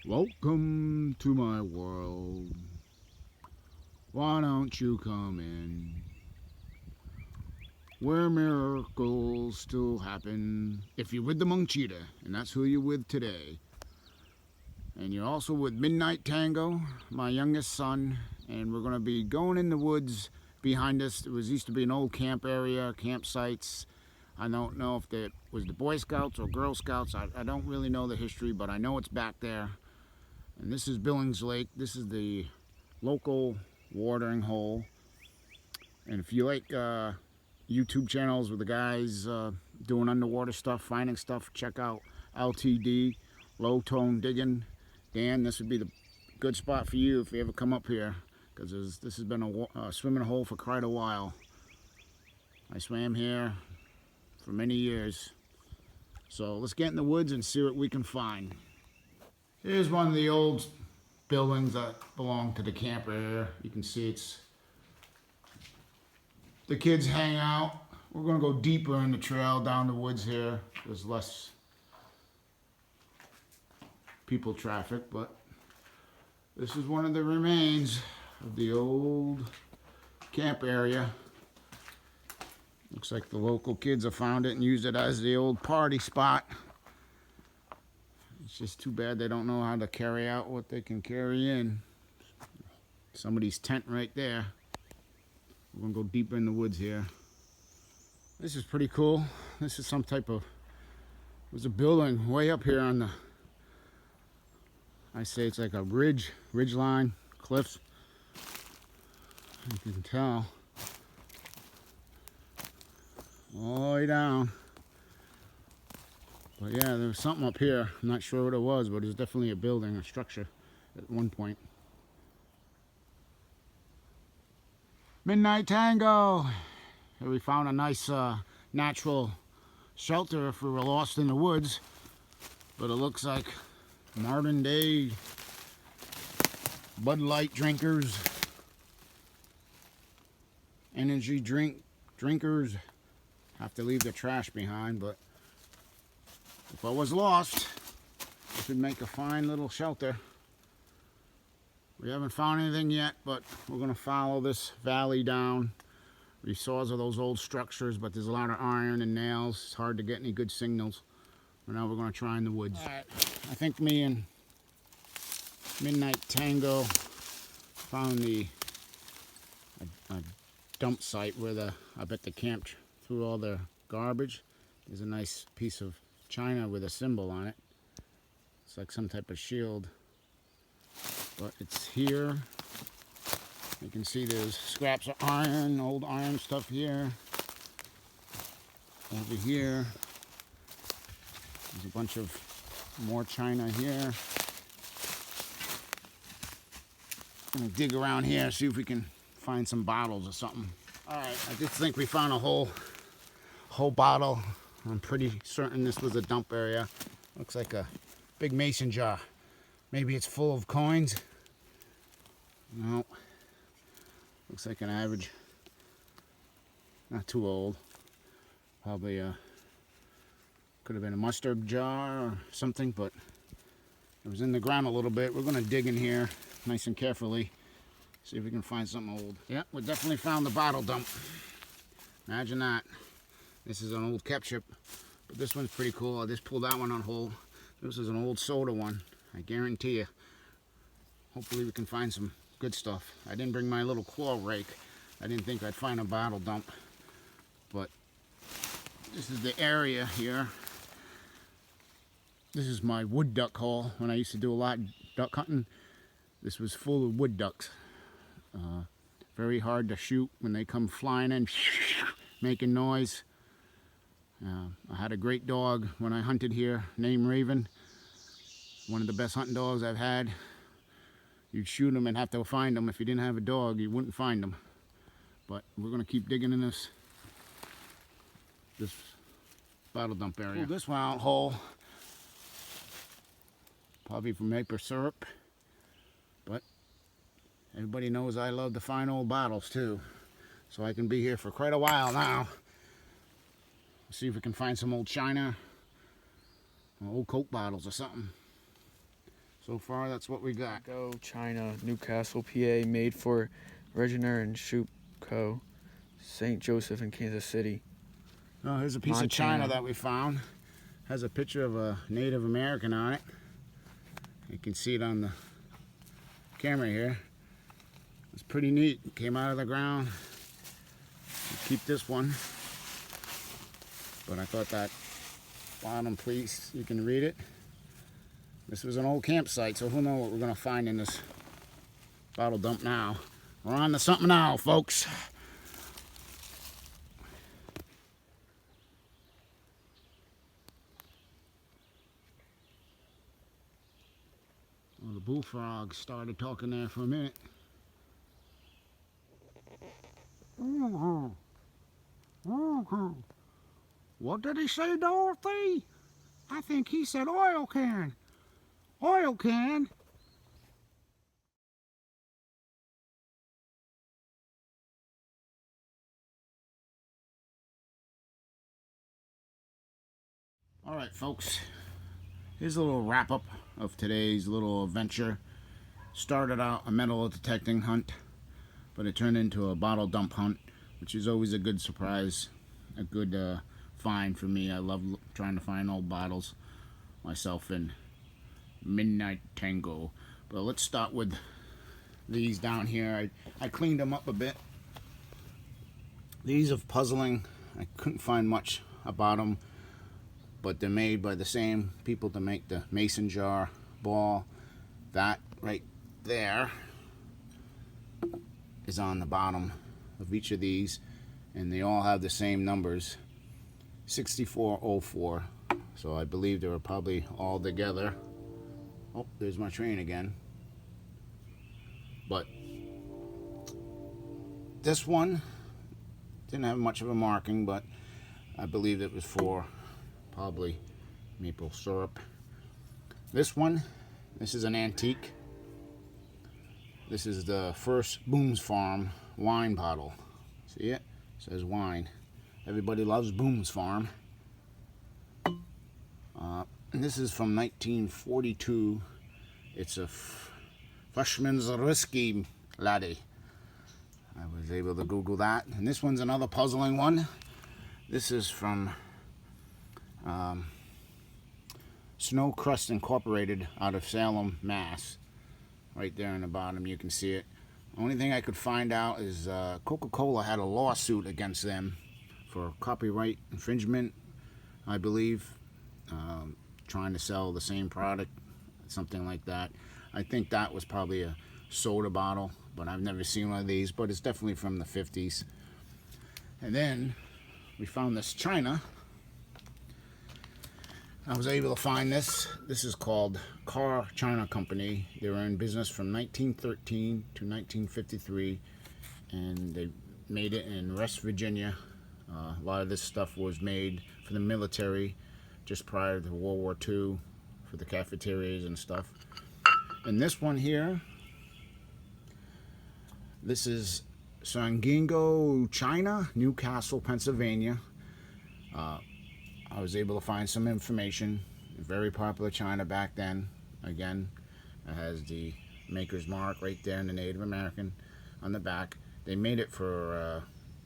Welcome to my world. Why don't you come in? Where miracles still happen if you're with the Monk Cheetah, and that's who you're with today. And you're also with Midnight Tango, my youngest son, and we're going to be going in the woods behind us. It used to be an old camp area, campsites. I don't know if it was the Boy Scouts or Girl Scouts. I don't really know the history, but I know it's back there. And this is Billings Lake. This is the local watering hole. And if you like YouTube channels with the guys doing underwater stuff, finding stuff, check out LTD, Low Tone Digging. Dan, this would be the good spot for you if you ever come up here, because this has been a swimming hole for quite a while. I swam here for many years. So let's get in the woods and see what we can find. Here's one of the old buildings that belong to the camp area. You can see the kids hang out. We're gonna go deeper in the trail down the woods here. There's less people traffic, but this is one of the remains of the old camp area. Looks like the local kids have found it and used it as the old party spot. It's just too bad they don't know how to carry out what they can carry in. Somebody's tent right there. We're gonna go deeper in the woods here. This is pretty cool. This is some type of, there's a building way up here on the, I say it's like a ridge line, cliffs. You can tell. All the way down. But yeah, there was something up here. I'm not sure what it was, but it was definitely a building, a structure at one point. Midnight Tango! Here we found a nice natural shelter if we were lost in the woods. But it looks like modern day Bud Light drinkers, energy drinkers have to leave their trash behind, but if I was lost, I should make a fine little shelter. We haven't found anything yet, but we're going to follow this valley down. We saw those old structures, but there's a lot of iron and nails. It's hard to get any good signals. But now we're going to try in the woods. All right. I think me and Midnight Tango found a dump site where I bet the camp threw all their garbage. There's a nice piece of china with a symbol on it. It's like some type of shield, but it's here. You can see there's scraps of iron, old iron stuff here. Over here, there's a bunch of more china here. I'm gonna dig around here, see if we can find some bottles or something. All right, I just think we found a whole bottle. I'm pretty certain this was a dump area. Looks like a big mason jar. Maybe it's full of coins. No. Looks like an average. Not too old. Probably could have been a mustard jar or something, but it was in the ground a little bit. We're gonna dig in here nice and carefully. See if we can find something old. Yeah, we definitely found the bottle dump. Imagine that. This is an old ketchup, but this one's pretty cool. I just pulled that one on hold. This is an old soda one, I guarantee you. Hopefully we can find some good stuff. I didn't bring my little claw rake. I didn't think I'd find a bottle dump, but this is the area here. This is my wood duck hole. When I used to do a lot of duck hunting, this was full of wood ducks. Very hard to shoot when they come flying in, making noise. I had a great dog when I hunted here named Raven. One of the best hunting dogs I've had. You'd shoot him and have to find him. If you didn't have a dog, you wouldn't find him. But we're going to keep digging in this bottle dump area. Pull this one out whole. Probably from maple syrup. But everybody knows I love the fine old bottles too. So I can be here for quite a while now. See if we can find some old china, old Coke bottles or something. So far, that's what we got. Go China, Newcastle, PA, made for Reginer and Shoop Co., St. Joseph in Kansas City. Oh, here's a piece of china that we found. Has a picture of a Native American on it. You can see it on the camera here. It's pretty neat. It came out of the ground. I'll keep this one. But I thought that bottom piece, you can read it. This was an old campsite, so who knows what we're going to find in this bottle dump now. We're on to something now, folks. Well, the bullfrog started talking there for a minute. What did he say, Dorothy? I think he said oil can. Oil can? All right, folks. Here's a little wrap-up of today's little adventure. Started out a metal detecting hunt, but it turned into a bottle dump hunt, which is always a good surprise, a good find for me. I love trying to find old bottles myself in Midnight Tango. But let's start with these down here. I cleaned them up a bit. These are puzzling. I couldn't find much about them, but they're made by the same people to make the mason jar ball. That right there is on the bottom of each of these, and they all have the same numbers, 6404. So I believe they were probably all together. Oh, there's my train again. But this one didn't have much of a marking, but I believe it was for probably maple syrup. This one, this is an antique. This is the first Boone's Farm wine bottle. See it? It says wine. Everybody loves Boone's Farm. And this is from 1942. It's a Freshman's Whiskey Laddie. I was able to Google that. And this one's another puzzling one. This is from Snow Crust Incorporated out of Salem, Mass. Right there in the bottom, you can see it. Only thing I could find out is Coca-Cola had a lawsuit against them for copyright infringement, I believe, trying to sell the same product, something like that. I think that was probably a soda bottle, but I've never seen one of these, but it's definitely from the 50s. And then we found this china. I was able to find this. This is called Carr China Company. They were in business from 1913 to 1953, and they made it in West Virginia. A lot of this stuff was made for the military just prior to World War II, for the cafeterias and stuff. And this one here, this is Sangingo China, Newcastle, Pennsylvania. I was able to find some information. Very popular china back then. Again, it has the maker's mark right there in the Native American on the back. They made it for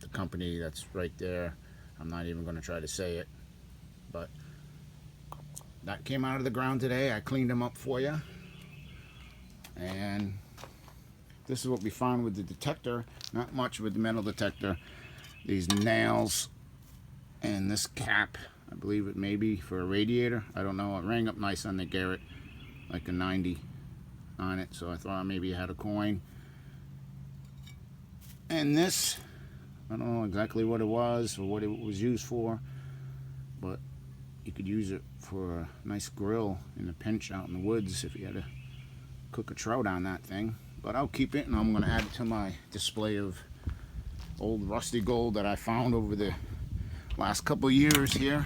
the company that's right there. I'm not even going to try to say it, but that came out of the ground today. I cleaned them up for you, and this is what we found with the detector. Not much with the metal detector. These nails and this cap. I believe it may be for a radiator. I don't know. It rang up nice on the Garret, like a 90 on it, so I thought maybe it had a coin. And this, I don't know exactly what it was or what it was used for, but you could use it for a nice grill in a pinch out in the woods if you had to cook a trout on that thing. But I'll keep it, and I'm going to add it to my display of old rusty gold that I found over the last couple years here.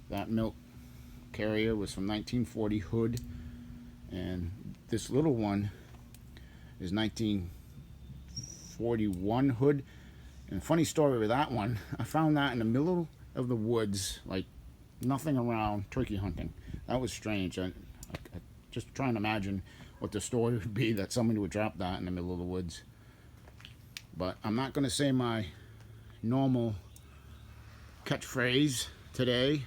That milk carrier was from 1940 hood, and this little one is 1941 hood. And funny story with that one, I found that in the middle of the woods, like nothing around, turkey hunting. That was strange. I just trying to imagine what the story would be that somebody would drop that in the middle of the woods. But I'm not going to say my normal catchphrase today.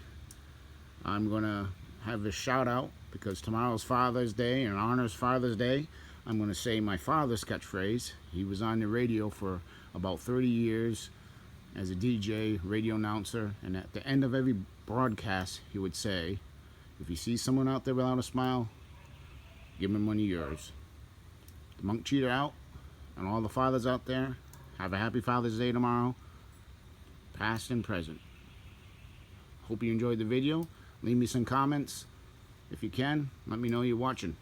I'm going to have a shout out because tomorrow's Father's Day and honors Father's Day. I'm going to say my father's catchphrase. He was on the radio for about 30 years as a DJ, radio announcer, and at the end of every broadcast, he would say, if you see someone out there without a smile, give them one of yours. The Monk Cheetah out, and all the fathers out there, have a happy Father's Day tomorrow, past and present. Hope you enjoyed the video. Leave me some comments. If you can, let me know you're watching.